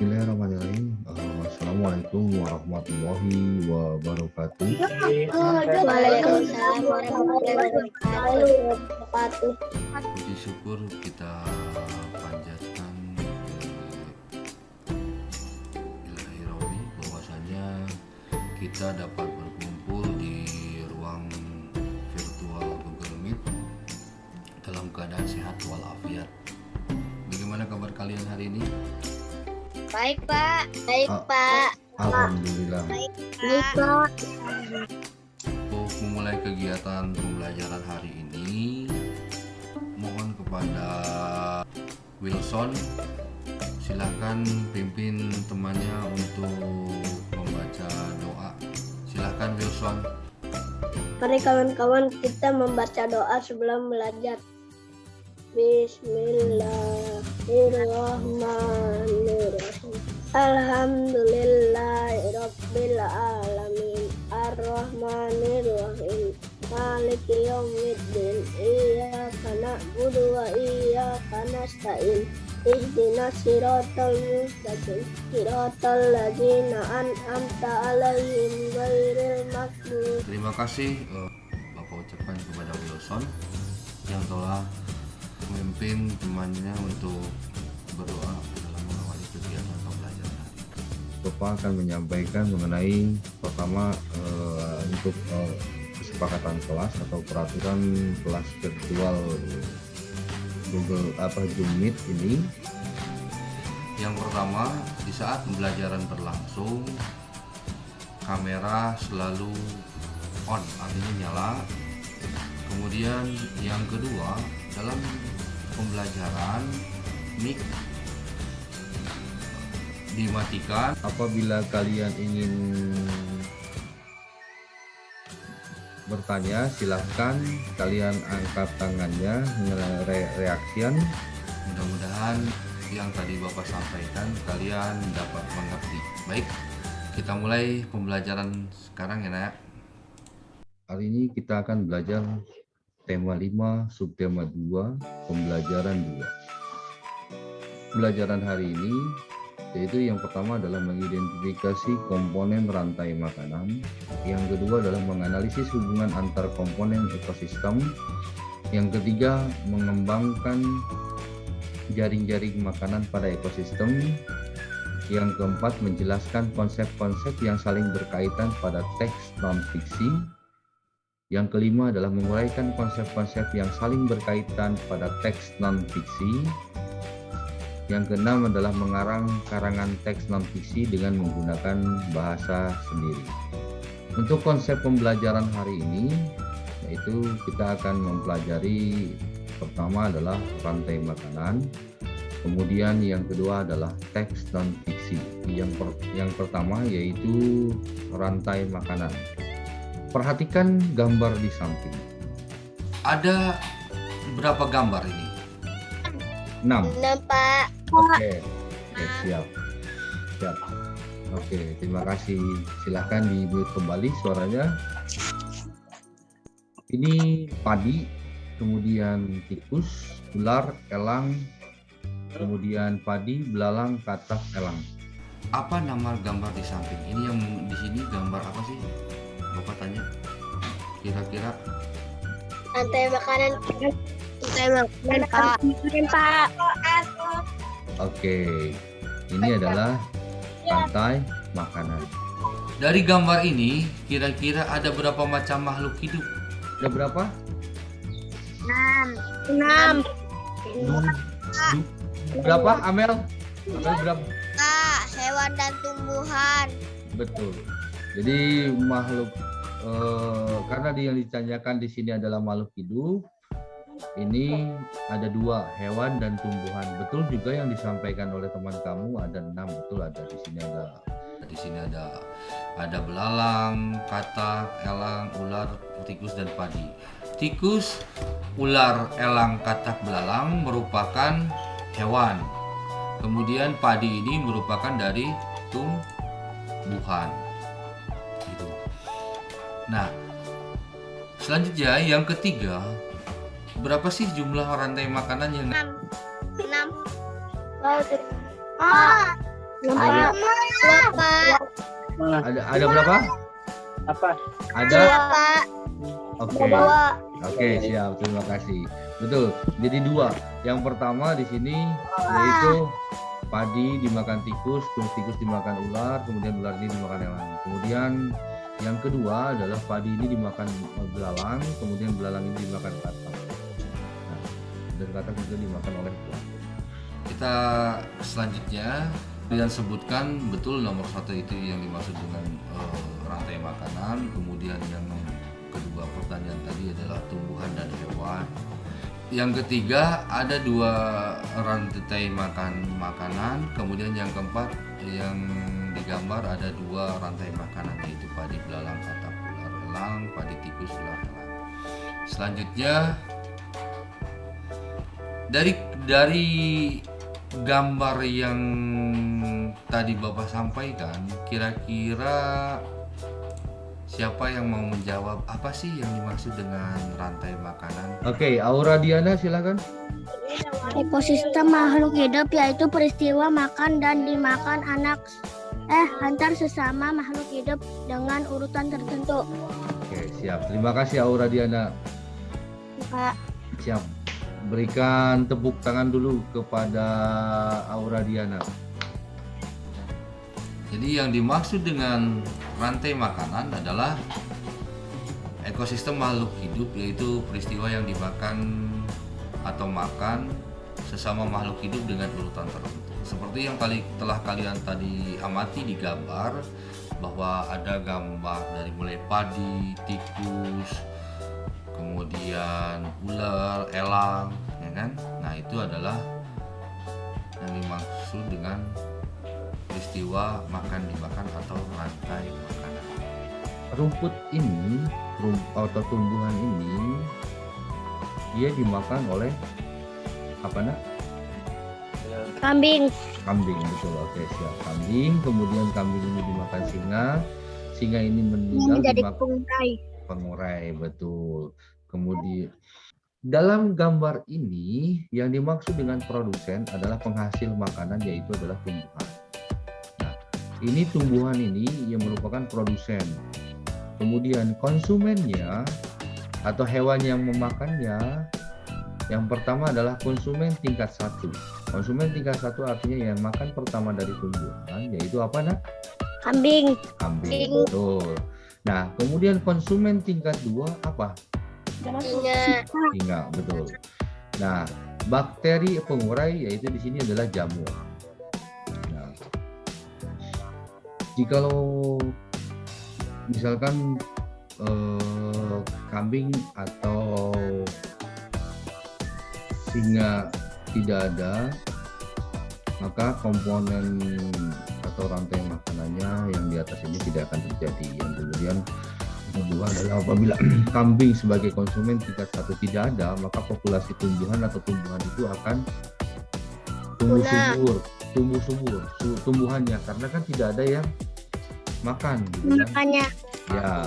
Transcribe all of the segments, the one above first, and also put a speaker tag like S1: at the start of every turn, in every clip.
S1: Bismillahirrahmanirrahim. Assalamualaikum warahmatullahi wabarakatuh.
S2: Waalaikumsalam warahmatullahi wabarakatuh.
S3: Puji syukur kita panjatkan Ilahi Robi bahwasanya kita dapat berkumpul di ruang virtual Google Meet dalam keadaan sehat walafiat. Bagaimana kabar kalian hari ini?
S2: Baik, Pak. Baik, Pak.
S1: Alhamdulillah.
S2: Baik, Pak.
S3: Untuk memulai kegiatan pembelajaran hari ini, mohon kepada Wilson, silakan pimpin temannya untuk membaca doa. Silakan Wilson.
S2: Mari kawan-kawan kita membaca doa sebelum belajar. Bismillahirrahmanirrahim. Alhamdulillahirabbil alamin. Arrahmanirrahim. Maliki yaumiddin. Iyyaka na'budu wa iyyaka nasta'in. Ihdinas siratal mustaqim. Siratal ladzina an'amta 'alaihim ghairil maghdubi.
S3: Terima kasih Bapak ucapkan kepada Wilson yang telah memimpin temannya untuk berdoa dalam mengawali kegiatan pembelajaran hari ini.
S1: Bapak akan menyampaikan mengenai pertama untuk kesepakatan kelas atau peraturan kelas virtual Zoom Meet ini.
S3: Yang pertama, di saat pembelajaran berlangsung, kamera selalu on, artinya nyala. Kemudian yang kedua, dalam pembelajaran mic dimatikan.
S1: Apabila kalian ingin bertanya, silahkan kalian angkat tangannya, reaksian.
S3: Mudah-mudahan yang tadi Bapak sampaikan kalian dapat mengerti. Baik, kita mulai pembelajaran sekarang ya Nak.
S1: Hari ini kita akan belajar tema 5, subtema 2, pembelajaran 2. Pembelajaran hari ini yaitu yang pertama adalah mengidentifikasi komponen rantai makanan, yang kedua adalah menganalisis hubungan antar komponen ekosistem, yang ketiga mengembangkan jaring-jaring makanan pada ekosistem, yang keempat menjelaskan konsep-konsep yang saling berkaitan pada teks non-fiksi, yang kelima adalah menguraikan konsep-konsep yang saling berkaitan pada teks non-fiksi, yang keenam adalah mengarang karangan teks non-fiksi dengan menggunakan bahasa sendiri. Untuk konsep pembelajaran hari ini, yaitu kita akan mempelajari pertama adalah rantai makanan, kemudian yang kedua adalah teks non-fiksi. Yang pertama yaitu rantai makanan. Perhatikan gambar di samping.
S3: Ada berapa gambar ini?
S1: 6.
S2: Pak.
S1: Oke, siap. Oke, terima kasih. Silahkan di-mute kembali suaranya. Ini padi, kemudian tikus, ular, elang, kemudian padi, belalang, katak, elang.
S3: Apa nama gambar di samping? Ini yang di sini gambar apa sih? Bapak tanya. Kira-kira
S2: Rantai makanan. Rantai makanan, Pak.
S1: Oke, ini adalah rantai makanan.
S3: dari gambar ini kira-kira ada berapa macam makhluk hidup?
S1: Ada berapa?
S2: 6.
S1: Berapa, Amel? Amel berapa?
S2: Hewan dan tumbuhan.
S1: Betul. Jadi makhluk karena yang ditanyakan di sini adalah makhluk hidup, ini ada 2, hewan dan tumbuhan. Betul juga yang disampaikan oleh teman kamu, ada 6, betul ada di sini ada.
S3: Di sini ada belalang, katak, elang, ular, tikus dan padi. Tikus, ular, elang, katak, belalang merupakan hewan. Kemudian padi ini merupakan dari tumbuhan. Gitu. Nah, selanjutnya yang ketiga, berapa sih jumlah rantai makanan yang
S2: 6.
S1: Ada,
S2: Dua, Pak.
S1: ada berapa?
S4: Apa?
S1: Ada?
S2: Pak.
S1: Oke. Oke, siap. Terima kasih. Betul. Jadi dua. Yang pertama di sini yaitu padi dimakan tikus, terus tikus dimakan ular, kemudian ular ini dimakan elang. Kemudian yang kedua adalah padi ini dimakan belalang, kemudian belalang ini dimakan katak. Nah, dan katak juga dimakan oleh ular.
S3: Kita selanjutnya kalian sebutkan betul nomor satu itu yang dimaksud dengan rantai makanan. Kemudian yang kedua pertanyaan tadi adalah tumbuhan dan hewan. Yang ketiga ada dua rantai makanan. Kemudian yang keempat yang digambar ada dua rantai makanan, yaitu padi belalang katak ular elang, padi tikus ular elang. Selanjutnya dari gambar yang tadi Bapak sampaikan, kira-kira siapa yang mau menjawab apa sih yang dimaksud dengan rantai makanan?
S1: Oke, Aura Diana silakan.
S5: Ekosistem makhluk hidup yaitu peristiwa makan dan dimakan antar sesama makhluk hidup dengan urutan tertentu.
S1: Oke, siap. Terima kasih Aura Diana.
S5: Pak,
S1: Siap. Berikan tepuk tangan dulu kepada Aura Diana.
S3: Jadi yang dimaksud dengan rantai makanan adalah ekosistem makhluk hidup, yaitu peristiwa yang dimakan atau makan sesama makhluk hidup dengan urutan tertentu. Seperti yang telah kalian tadi amati di gambar, bahwa ada gambar dari mulai padi, tikus, kemudian ular, elang, ya kan? Nah, itu adalah yang dimaksud dengan peristiwa makan dimakan atau rantai makanan.
S1: Rumput ini, atau tumbuhan ini, dia dimakan oleh apa nak?
S5: kambing.
S1: Kambing, betul. Oke, siap. Kambing, kemudian kambing ini dimakan singa. Singa ini meninggal
S5: Menjadi
S1: dimakan
S5: pengurai.
S1: pengurai, betul. Kemudian dalam gambar ini yang dimaksud dengan produsen adalah penghasil makanan, yaitu adalah tumbuhan. Nah, ini tumbuhan ini yang merupakan produsen. Kemudian konsumennya atau hewan yang memakannya, yang pertama adalah konsumen tingkat 1. Konsumen tingkat 1 artinya yang makan pertama dari tumbuhan, yaitu apa nak?
S5: Kambing.
S1: Kambing, betul. Nah, kemudian konsumen tingkat 2 apa? Singa, betul. Nah, bakteri pengurai yaitu di sini adalah jamur. Nah, jikalau misalkan kambing atau singa tidak ada, maka komponen atau rantai makanannya yang di atas ini tidak akan terjadi. Yang kemudian kedua adalah apabila kambing sebagai konsumen tingkat 1 tidak ada, maka populasi tumbuhan atau tumbuhan itu akan tumbuh subur tumbuhannya, karena kan tidak ada yang makan gitu kan?
S5: Makanya
S1: Ya.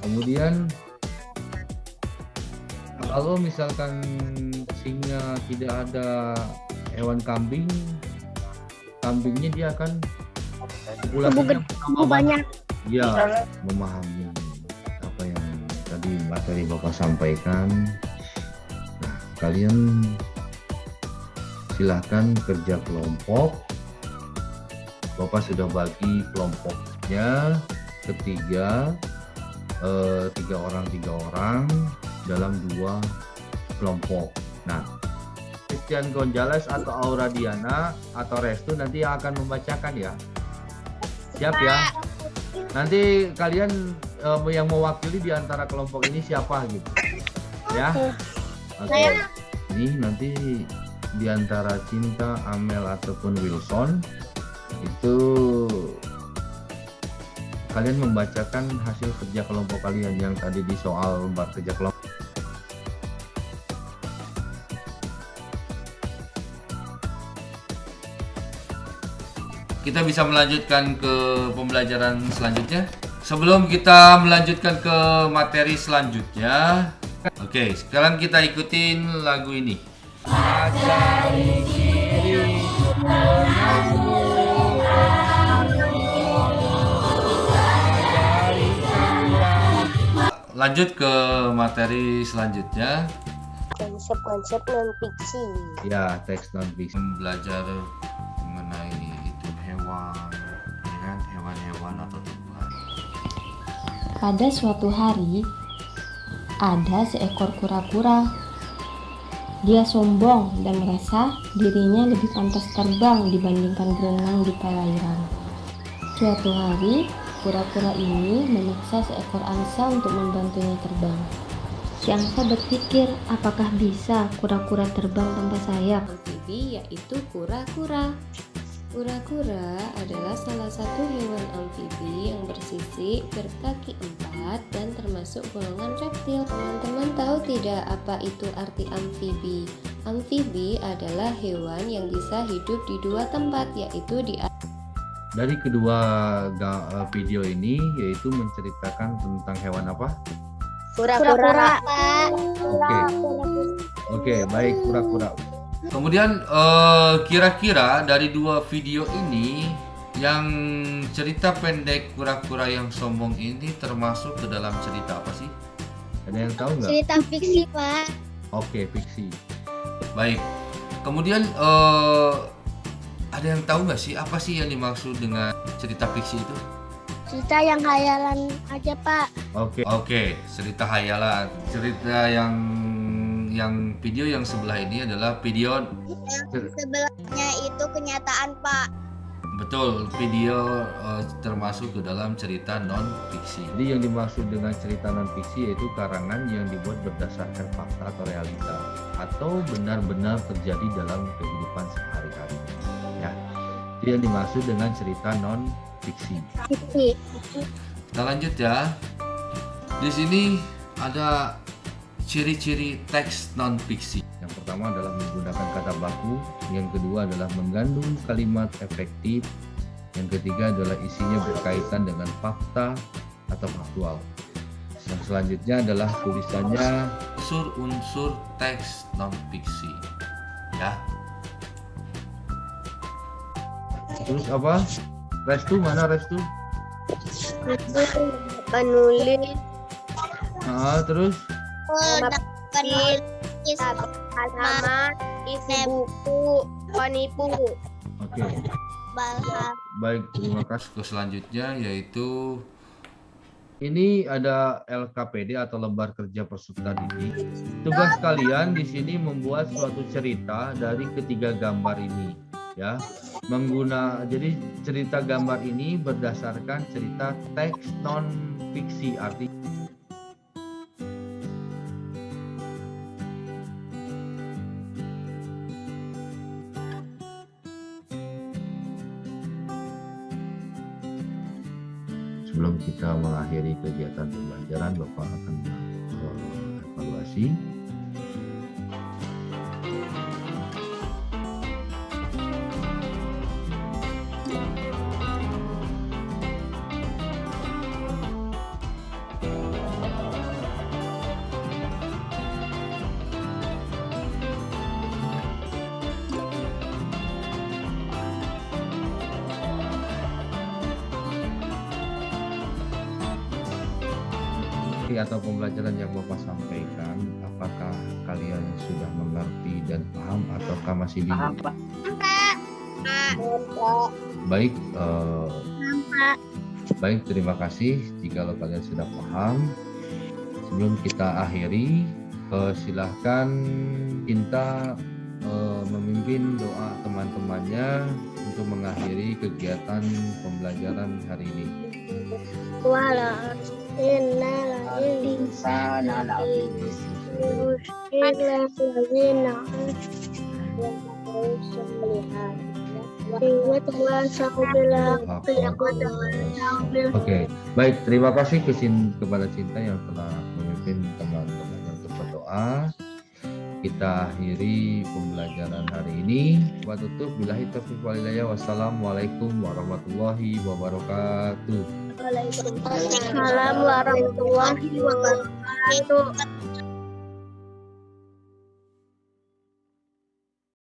S1: Kemudian kalau misalkan singa tidak ada hewan kambing, kambingnya dia akan populasinya
S5: tumbuh banyak.
S1: ya memahami apa yang tadi materi Bapak sampaikan. Nah, kalian silahkan kerja kelompok. Bapak sudah bagi kelompoknya ketiga, 3 orang dalam 2 kelompok. Nah, Christian Gonzales atau Aura Diana atau Restu nanti yang akan membacakan ya. Siap ya. Nanti kalian yang mewakili di antara kelompok ini siapa gitu. Ya. Oke. Ini nanti di antara Cinta, Amel ataupun Wilson itu kalian membacakan hasil kerja kelompok kalian yang tadi di soal lembar kerja kelompok.
S3: Kita bisa melanjutkan ke pembelajaran selanjutnya. Sebelum kita melanjutkan ke materi selanjutnya, oke, sekarang kita ikutin lagu ini. Ada di kiri, menunggu lanjut ke materi selanjutnya.
S2: Konsep-konsep non-fiksi.
S1: Ya, teks non fiksi.
S3: Belajar mengenai itu hewan, ya kan? Hewan-hewan atau tumbuhan.
S4: Pada suatu hari, ada seekor kura-kura. Dia sombong dan merasa dirinya lebih pantas terbang dibandingkan berenang di perairan. Suatu hari, kura-kura ini memaksa seekor angsa untuk membantunya terbang. Si angsa berpikir, apakah bisa kura-kura terbang tanpa sayap?
S6: Amfibi yaitu kura-kura. Kura-kura adalah salah satu hewan amfibi yang bersisik, berkaki 4, dan termasuk golongan reptil. Teman-teman tahu tidak apa itu arti amfibi? Amfibi adalah hewan yang bisa hidup di dua tempat, yaitu di
S1: Dari kedua video ini yaitu menceritakan tentang hewan apa?
S2: Kura-kura.
S1: Oke, baik, kura-kura.
S3: Kemudian kira-kira dari dua video ini yang cerita pendek kura-kura yang sombong ini termasuk ke dalam cerita apa sih?
S1: Ada yang tahu nggak?
S5: Cerita fiksi, Pak.
S1: Oke, fiksi.
S3: Baik. Kemudian ada yang tahu nggak sih apa sih yang dimaksud dengan cerita fiksi itu?
S5: Cerita yang khayalan aja, Pak.
S1: Oke,
S3: Cerita hayalan. Cerita yang video yang sebelah ini adalah video,
S5: Sebelumnya itu kenyataan, Pak.
S3: betul, video termasuk ke dalam cerita non fiksi.
S1: jadi yang dimaksud dengan cerita non fiksi yaitu karangan yang dibuat berdasarkan fakta atau realita atau benar-benar terjadi dalam kehidupan sehari-hari. Ya, itu yang dimaksud dengan cerita non fiksi.
S5: Fiksi.
S3: Kita lanjut ya. Di sini ada ciri-ciri teks non fiksi.
S1: Yang pertama adalah menggunakan kata baku, yang kedua adalah mengandung kalimat efektif, yang ketiga adalah isinya berkaitan dengan fakta atau faktual. Yang selanjutnya adalah tulisannya.
S3: Unsur-unsur teks non fiksi. Ya.
S1: Terus apa? Restu, mana Restu?
S2: Penulis.
S1: Terus
S2: Halaman. Isi buku. Penipu.
S1: oke. Baik, terima kasih.
S3: Ke selanjutnya yaitu
S1: Ini ada LKPD atau lembar kerja peserta didik. Tugas kalian di sini membuat suatu cerita dari ketiga gambar ini, ya. Jadi cerita gambar ini berdasarkan cerita teks non fiksi, arti sebelum kita mengakhiri kegiatan pembelajaran, Bapak akan evaluasi. Atau pembelajaran yang Bapak sampaikan, apakah kalian sudah mengerti dan paham ataukah masih bingung? Baik, baik, terima kasih jika kalian sudah paham. Sebelum kita akhiri, silahkan Cinta memimpin doa teman-temannya untuk mengakhiri kegiatan pembelajaran hari ini. Oke, baik, terima kasih kepada Cinta yang telah memimpin teman-temannya untuk berdoa. Kita akhiri pembelajaran hari ini. Wa tutup billahi taufiq wal hidayah. Wassalamualaikum warahmatullahi wabarakatuh.
S2: Waalaikumsalam warahmatullahi wabarakatuh.